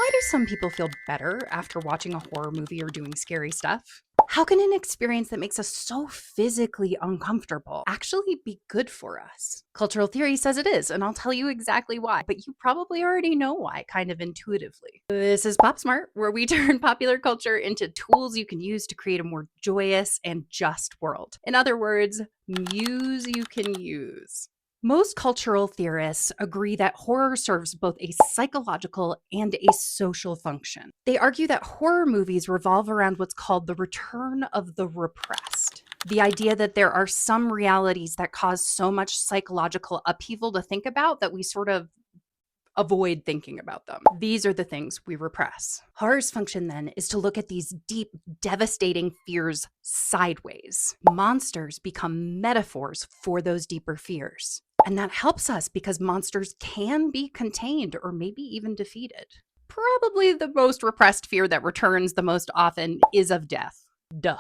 Why do some people feel better after watching a horror movie or doing scary stuff? How can an experience that makes us so physically uncomfortable actually be good for us? Cultural theory says it is, and I'll tell you exactly why, but you probably already know why, kind of intuitively. This is Pop Smart, where we turn popular culture into tools you can use to create a more joyous and just world. In other words, muse you can use. Most cultural theorists agree that horror serves both a psychological and a social function. They argue that horror movies revolve around what's called the return of the repressed. The idea that there are some realities that cause so much psychological upheaval to think about that we sort of avoid thinking about them. These are the things we repress. Horror's function then is to look at these deep, devastating fears sideways. Monsters become metaphors for those deeper fears. And that helps us because monsters can be contained or maybe even defeated. Probably the most repressed fear that returns the most often is of death. Duh.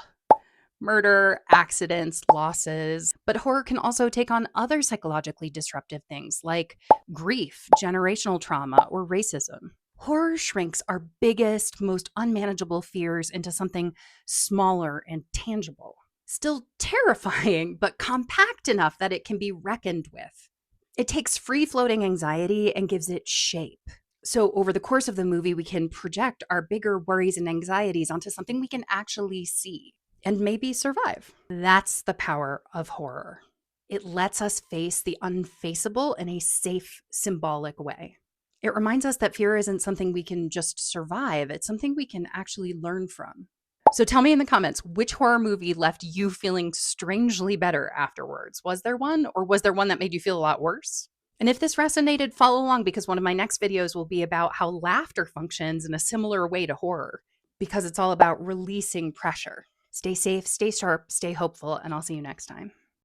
Murder, accidents, losses. But horror can also take on other psychologically disruptive things like grief, generational trauma, or racism. Horror shrinks our biggest, most unmanageable fears into something smaller and tangible. Still terrifying, but compact enough that it can be reckoned with. It takes free-floating anxiety and gives it shape. So over the course of the movie, we can project our bigger worries and anxieties onto something we can actually see and maybe survive. That's the power of horror. It lets us face the unfaceable in a safe, symbolic way. It reminds us that fear isn't something we can just survive, it's something we can actually learn from. So tell me in the comments, which horror movie left you feeling strangely better afterwards? Was there one, or was there one that made you feel a lot worse? And if this resonated, follow along because one of my next videos will be about how laughter functions in a similar way to horror, because it's all about releasing pressure. Stay safe, stay sharp, stay hopeful, and I'll see you next time.